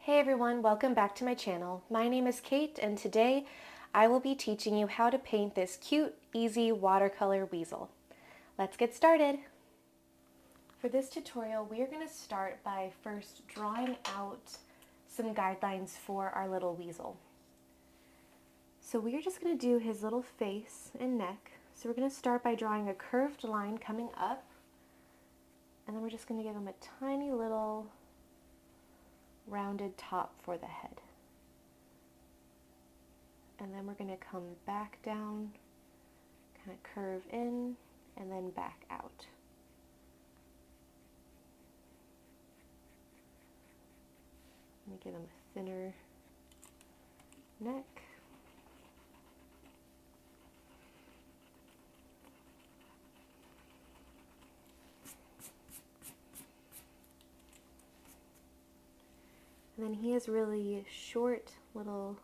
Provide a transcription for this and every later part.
Hey everyone, welcome back to my channel. My name is Kate and today I will be teaching you how to paint this cute, easy watercolor weasel. Let's get started. For this tutorial, we are going to start by first drawing out some guidelines for our little weasel. So we are just going to do his little face and neck. So we're going to start by drawing a curved line coming up, and then we're just going to give him a tiny little rounded top for the head. And then we're going to come back down, kind of curve in, and then back out. Let me give him a thinner neck. And then he has really short little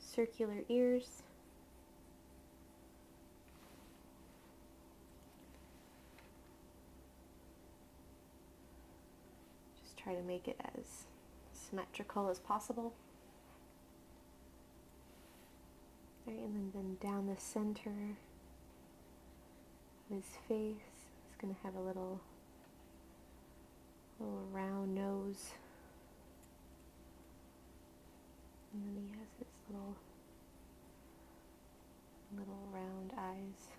circular ears. Just try to make it as symmetrical as possible. Right, and then down the center of his face, he's going to have a little round nose. And then he has his little round eyes.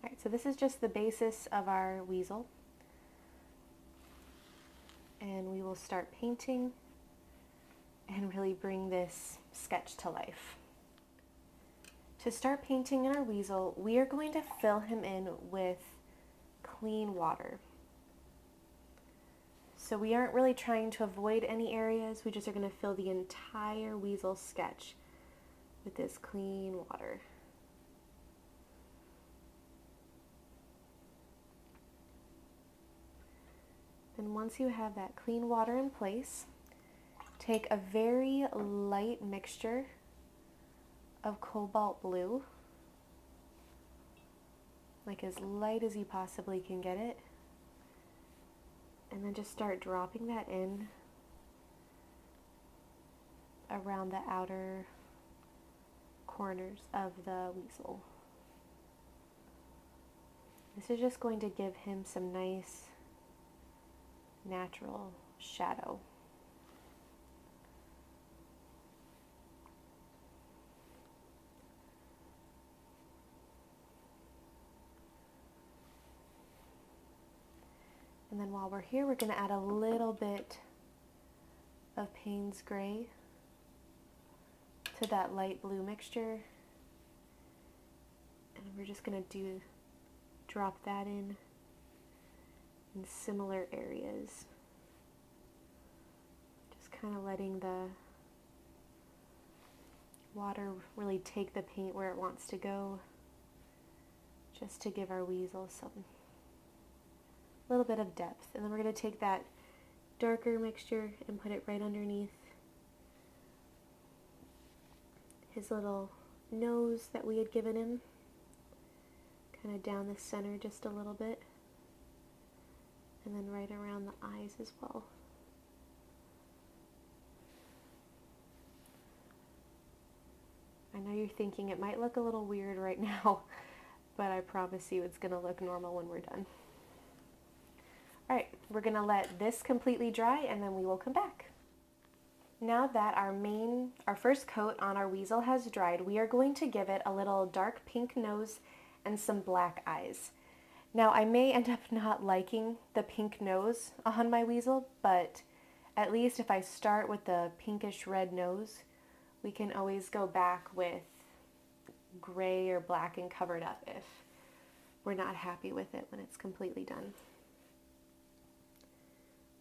Alright, so this is just the basis of our weasel. And we will start painting and really bring this sketch to life. To start painting our weasel, we are going to fill him in with clean water. So we aren't really trying to avoid any areas, we just are going to fill the entire weasel sketch with this clean water. And once you have that clean water in place, take a very light mixture of cobalt blue, like as light as you possibly can get it, and then just start dropping that in around the outer corners of the weasel. This is just going to give him some nice natural shadow. And then while we're here, we're going to add a little bit of Payne's Gray to that light blue mixture. And we're just going to drop that in similar areas. Just kind of letting the water really take the paint where it wants to go, just to give our weasel some little bit of depth. And then we're going to take that darker mixture and put it right underneath his little nose that we had given him, kind of down the center just a little bit, and then right around the eyes as well. I know you're thinking it might look a little weird right now, but I promise you it's going to look normal when we're done. Alright, we're going to let this completely dry and then we will come back. Now that our first coat on our weasel has dried, we are going to give it a little dark pink nose and some black eyes. Now I may end up not liking the pink nose on my weasel, but at least if I start with the pinkish red nose, we can always go back with gray or black and cover it up if we're not happy with it when it's completely done.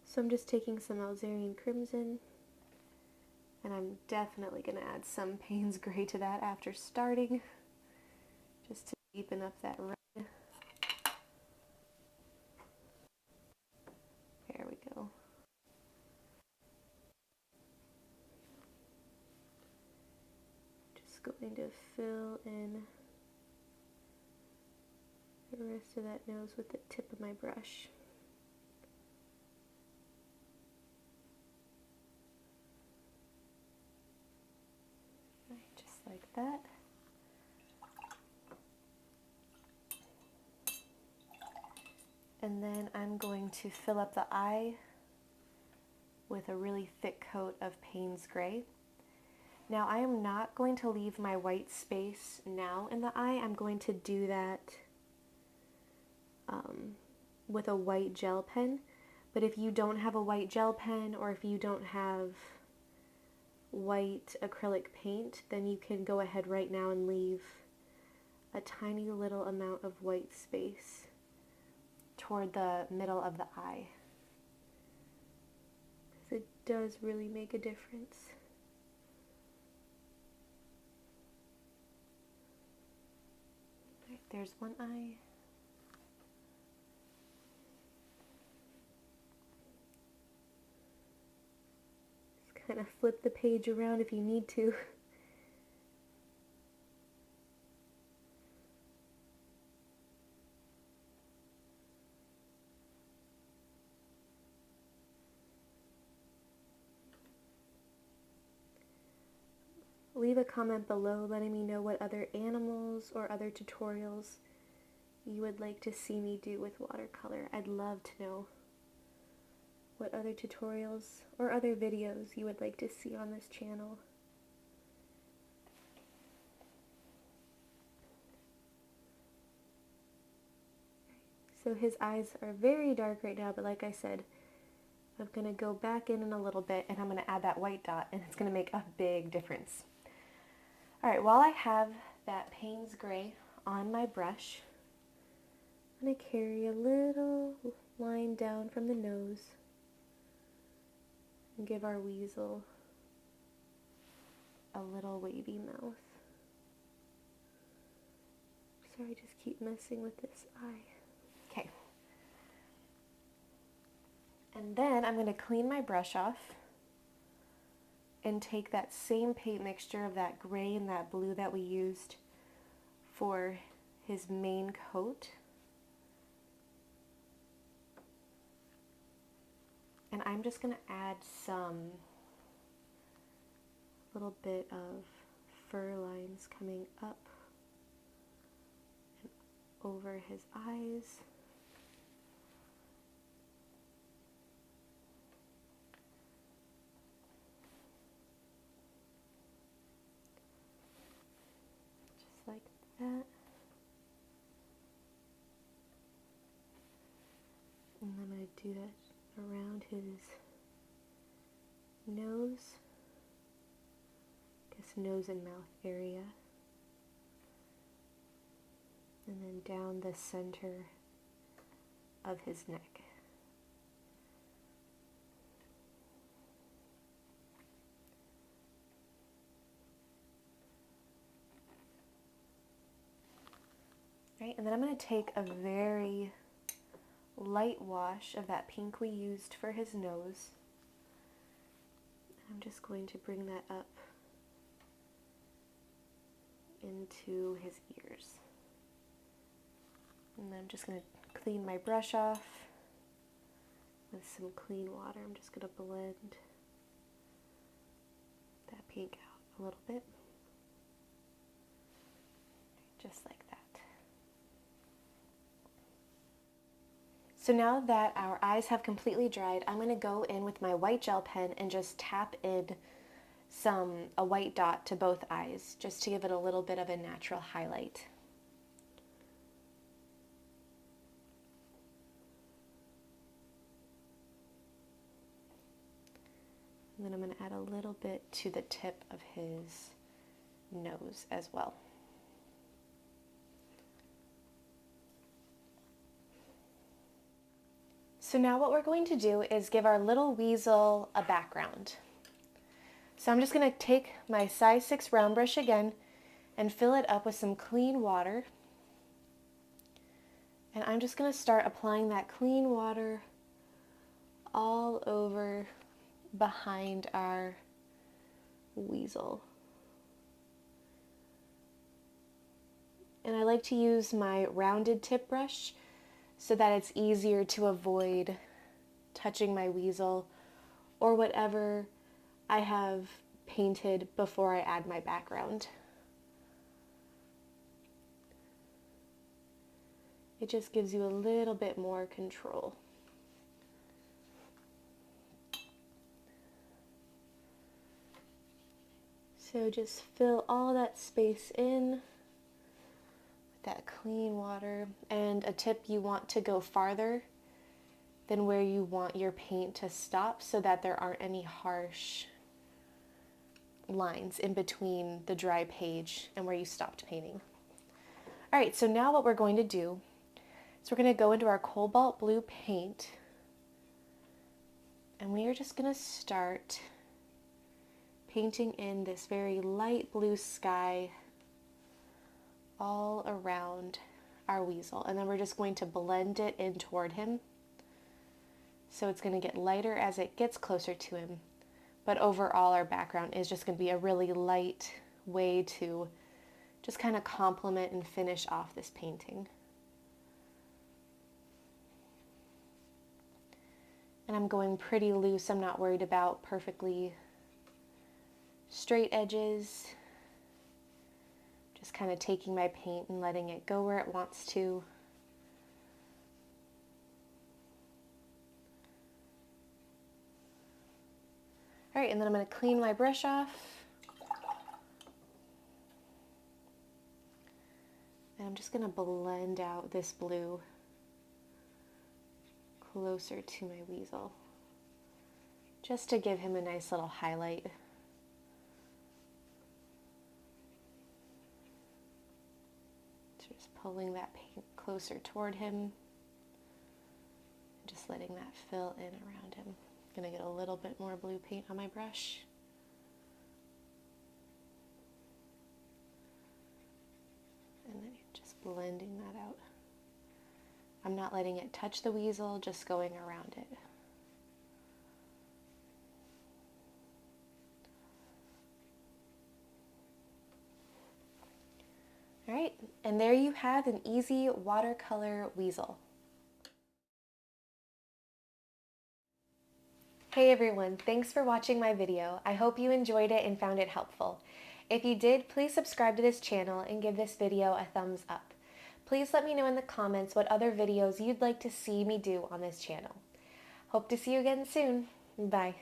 So I'm just taking some Alzerian Crimson, and I'm definitely going to add some Payne's Gray to that after starting, just to deepen up that red. going to fill in the rest of that nose with the tip of my brush. Just like that. And then I'm going to fill up the eye with a really thick coat of Payne's Gray. Now I am not going to leave my white space now in the eye. I'm going to do that with a white gel pen. But if you don't have a white gel pen, or if you don't have white acrylic paint, then you can go ahead right now and leave a tiny little amount of white space toward the middle of the eye, because it does really make a difference. Right, there's one eye. Just kind of flip the page around if you need to. Leave a comment below letting me know what other animals or other tutorials you would like to see me do with watercolor. I'd love to know what other tutorials or other videos you would like to see on this channel. So his eyes are very dark right now, but like I said, I'm going to go back in a little bit and I'm going to add that white dot, and it's going to make a big difference. Alright, while I have that Payne's Gray on my brush, I'm going to carry a little line down from the nose and give our weasel a little wavy mouth. Sorry, I just keep messing with this eye. Okay. And then I'm going to clean my brush off and take that same paint mixture of that gray and that blue that we used for his main coat. And I'm just going to add some little bit of fur lines coming up and over his eyes. Like that. And I'm going to do that around his nose, nose and mouth area, and then down the center of his neck. Right, and then I'm going to take a very light wash of that pink we used for his nose. I'm just going to bring that up into his ears. And then I'm just going to clean my brush off with some clean water. I'm just going to blend that pink out a little bit. Just like that. So now that our eyes have completely dried, I'm going to go in with my white gel pen and just tap in a white dot to both eyes, just to give it a little bit of a natural highlight. And then I'm going to add a little bit to the tip of his nose as well. So now what we're going to do is give our little weasel a background. So I'm just going to take my size 6 round brush again and fill it up with some clean water. And I'm just going to start applying that clean water all over behind our weasel. And I like to use my rounded tip brush so that it's easier to avoid touching my weasel or whatever I have painted before I add my background. It just gives you a little bit more control. So just fill all that space in with that clean water. And a tip, you want to go farther than where you want your paint to stop so that there aren't any harsh lines in between the dry page and where you stopped painting. All right, so now what we're going to do is we're going to go into our cobalt blue paint, and we are just going to start painting in this very light blue sky all around our weasel, and then we're just going to blend it in toward him. So it's going to get lighter as it gets closer to him, but overall our background is just going to be a really light way to just kind of complement and finish off this painting. And I'm going pretty loose. I'm not worried about perfectly straight edges. Just kind of taking my paint and letting it go where it wants to. All right, and then I'm going to clean my brush off. And I'm just going to blend out this blue closer to my weasel, just to give him a nice little highlight. So just pulling that paint closer toward him, just letting that fill in around him. I'm going to get a little bit more blue paint on my brush. And then just blending that out. I'm not letting it touch the weasel, just going around it. All right, and there you have an easy watercolor weasel. Hey everyone, thanks for watching my video. I hope you enjoyed it and found it helpful. If you did, please subscribe to this channel and give this video a thumbs up. Please let me know in the comments what other videos you'd like to see me do on this channel. Hope to see you again soon. Bye.